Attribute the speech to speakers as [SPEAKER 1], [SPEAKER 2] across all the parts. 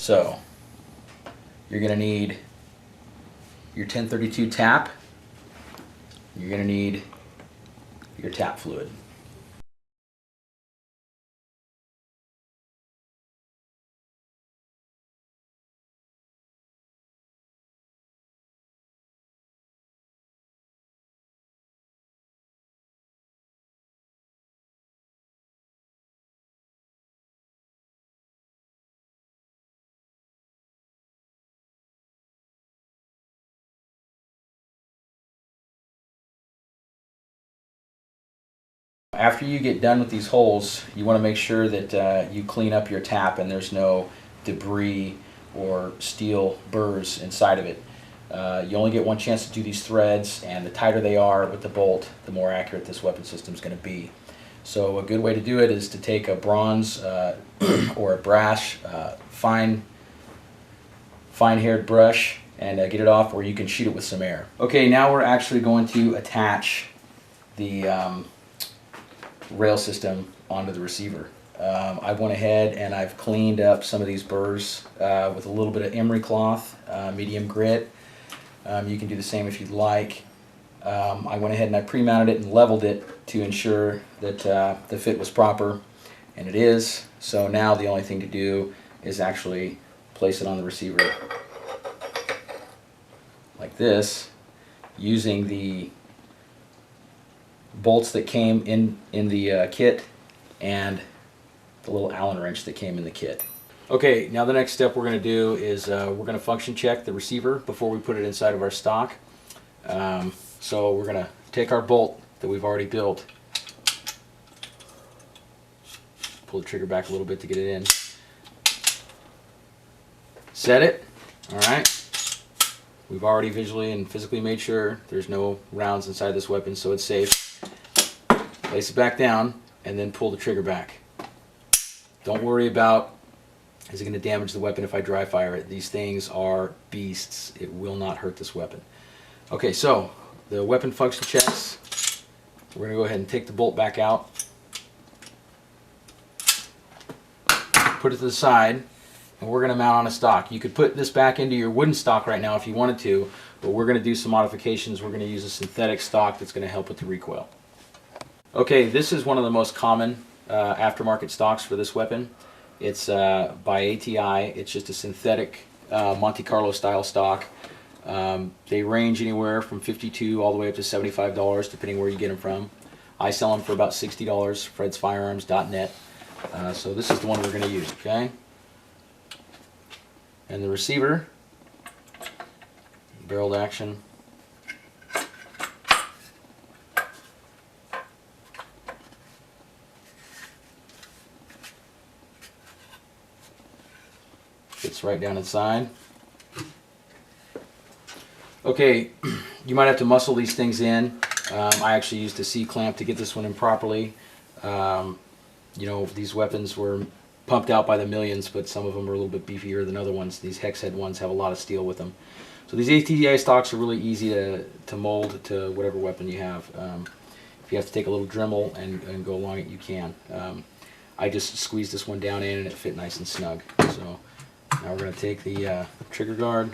[SPEAKER 1] So you're going to need your 1032 tap. You're going to need your tap fluid. After you get done with these holes, you want to make sure that you clean up your tap and there's no debris or steel burrs inside of it. You only get one chance to do these threads, and the tighter they are with the bolt, the more accurate this weapon system is going to be. So a good way to do it is to take a bronze or a brass fine-haired brush and get it off, or you can shoot it with some air. Okay, now we're actually going to attach the rail system onto the receiver. I went ahead and I've cleaned up some of these burrs with a little bit of emery cloth, medium grit. You can do the same if you'd like. I went ahead and I pre-mounted it and leveled it to ensure that the fit was proper, and it is. So now the only thing to do is actually place it on the receiver like this, using the bolts that came in the kit and the little Allen wrench that came in the kit. Okay, now the next step we're going to do is we're going to function check the receiver before we put it inside of our stock. So we're going to take our bolt that we've already built, pull the trigger back a little bit to get it in, set it. Alright, we've already visually and physically made sure there's no rounds inside this weapon, so it's safe. Place it back down and then pull the trigger back. Don't worry about, is it going to damage the weapon if I dry fire it? These things are beasts. It will not hurt this weapon. Okay, so the weapon function checks. We're going to go ahead and take the bolt back out, put it to the side, and we're going to mount on a stock. You could put this back into your wooden stock right now if you wanted to, but we're going to do some modifications. We're going to use a synthetic stock that's going to help with the recoil. Okay, this is one of the most common aftermarket stocks for this weapon. It's by ATI. It's just a synthetic Monte Carlo style stock. They range anywhere from $52 all the way up to $75 depending where you get them from. I sell them for about $60, fredsfirearms.net. So this is the one we're going to use, okay? And the receiver, barreled action. Fits right down inside. Okay, you might have to muscle these things in. I actually used a C-clamp to get this one in properly. You know, these weapons were pumped out by the millions, but some of them are a little bit beefier than other ones. These hex head ones have a lot of steel with them. So these ATI stocks are really easy to mold to whatever weapon you have. If you have to take a little Dremel and go along it, you can. I just squeezed this one down in and it fit nice and snug. So now we're going to take the trigger guard.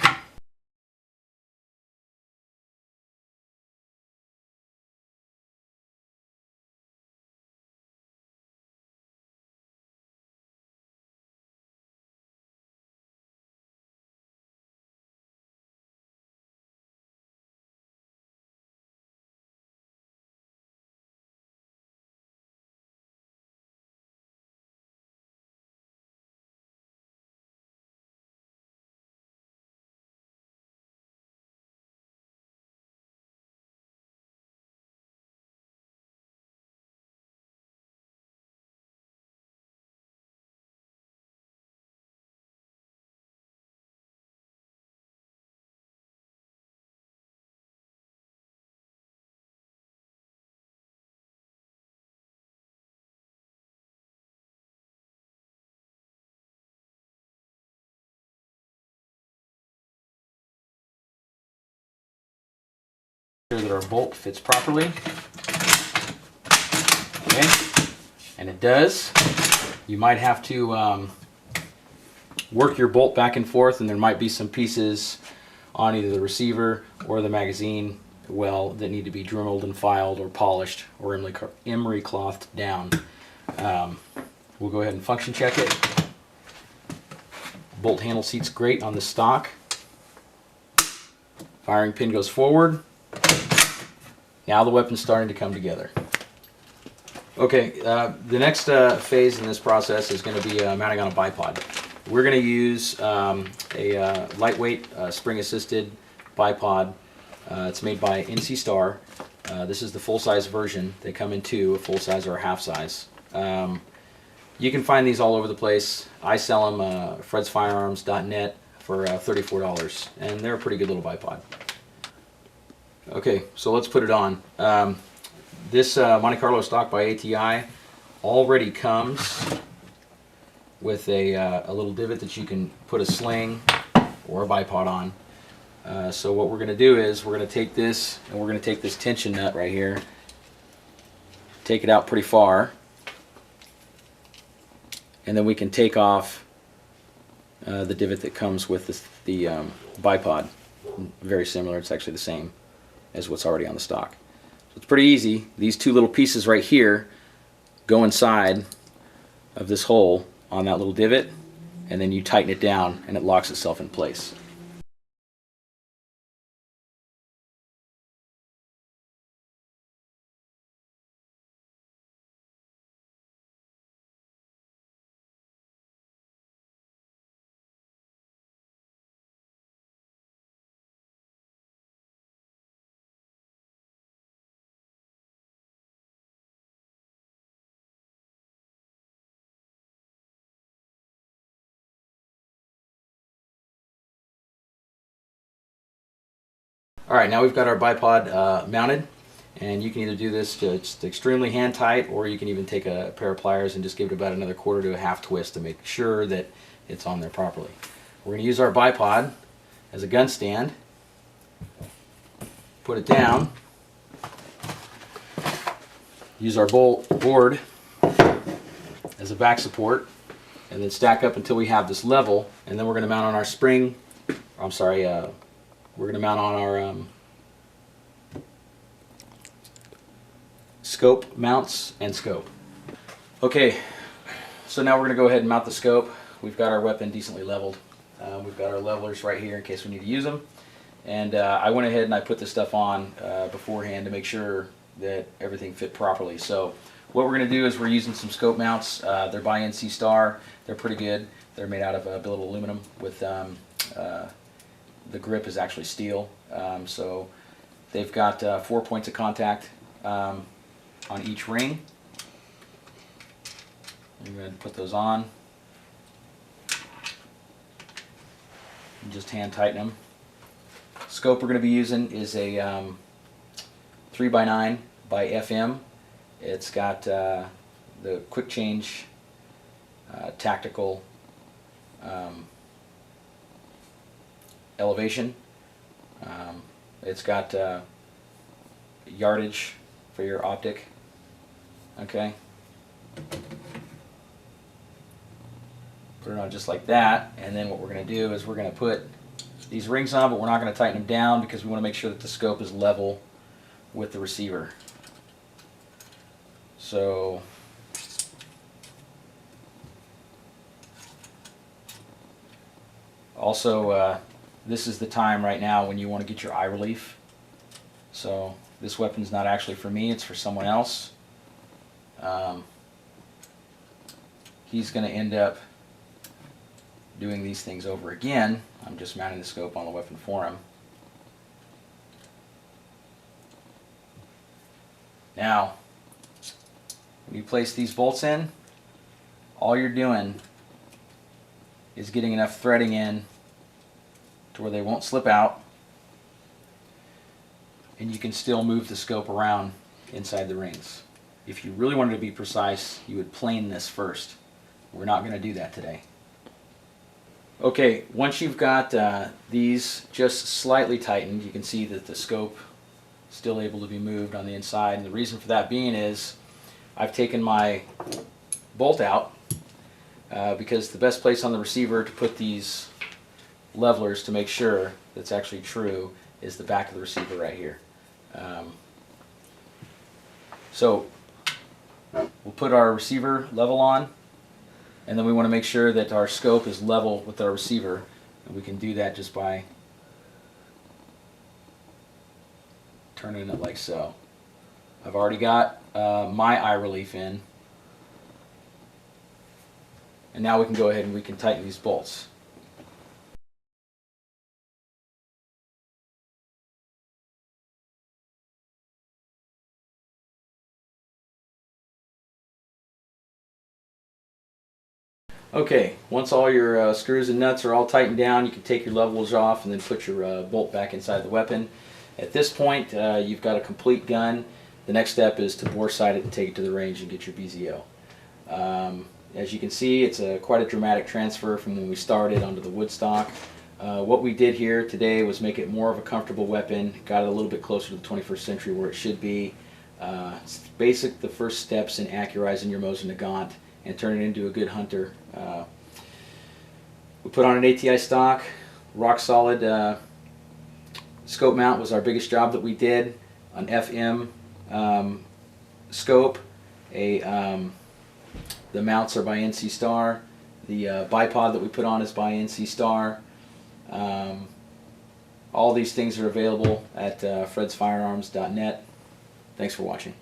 [SPEAKER 1] Sure that our bolt fits properly. Okay, and it does. You might have to work your bolt back and forth, and there might be some pieces on either the receiver or the magazine well that need to be dremelled and filed or polished or emery clothed down. We'll go ahead and function check it. Bolt handle seats great on the stock. Firing pin goes forward. Now the weapon's starting to come together. Okay, the next phase in this process is going to be mounting on a bipod. We're going to use a lightweight spring-assisted bipod. It's made by NC Star. This is the full-size version. They come in two, a full-size or a half-size. You can find these all over the place. I sell them fredsfirearms.net for $34, and they're a pretty good little bipod. Okay, so let's put it on. This Monte Carlo stock by ATI already comes with a little divot that you can put a sling or a bipod on. So what we're going to do is we're going to take this and we're going to take this tension nut right here, take it out pretty far, and then we can take off the divot that comes with the bipod. Very similar, it's actually the same as what's already on the stock. So it's pretty easy. These two little pieces right here go inside of this hole on that little divot, and then you tighten it down and it locks itself in place. Alright, now we've got our bipod mounted, and you can either do this just extremely hand tight, or you can even take a pair of pliers and just give it about another quarter to a half twist to make sure that it's on there properly. We're going to use our bipod as a gun stand, put it down, use our board as a back support, and then stack up until we have this level, and then we're going to mount on our spring, I'm sorry, we're going to mount on our scope mounts and scope. Okay, so now we're going to go ahead and mount the scope. We've got our weapon decently leveled. We've got our levelers right here in case we need to use them. And I went ahead and I put this stuff on beforehand to make sure that everything fit properly. So what we're going to do is we're using some scope mounts. They're by NC Star. They're pretty good. They're made out of billet aluminum with the grip is actually steel, so they've got 4 points of contact on each ring. I'm going to put those on and just hand tighten them. Scope we're going to be using is a 3x9 by FM. It's got the quick change tactical elevation. It's got yardage for your optic. Okay. Put it on just like that, and then what we're going to do is we're going to put these rings on, but we're not going to tighten them down because we want to make sure that the scope is level with the receiver. So also this is the time right now when you want to get your eye relief. So this weapon's not actually for me, it's for someone else. He's going to end up doing these things over again. I'm just mounting the scope on the weapon for him. Now, when you place these bolts in, all you're doing is getting enough threading in to where they won't slip out, and you can still move the scope around inside the rings. If you really wanted to be precise, you would plane this first. We're not going to do that today. Okay, once you've got these just slightly tightened, you can see that the scope is still able to be moved on the inside, and the reason for that being is I've taken my bolt out, because the best place on the receiver to put these levelers to make sure that's actually true is the back of the receiver right here. So we'll put our receiver level on, and then we want to make sure that our scope is level with our receiver, and we can do that just by turning it like so. I've already got my eye relief in, and now we can go ahead and we can tighten these bolts. Okay, once all your screws and nuts are all tightened down, you can take your levelers off and then put your bolt back inside the weapon. At this point, you've got a complete gun. The next step is to bore sight it and take it to the range and get your BZO. As you can see, it's quite a dramatic transfer from when we started onto the wood stock. What we did here today was make it more of a comfortable weapon, got it a little bit closer to the 21st century where it should be. It's basic, the first steps in accurizing your Mossin Nagant and turn it into a good hunter. We put on an ATI stock, rock solid scope mount was our biggest job that we did. An FM scope, the mounts are by NC Star, the bipod that we put on is by NC Star. All these things are available at fredsfirearms.net. Thanks for watching.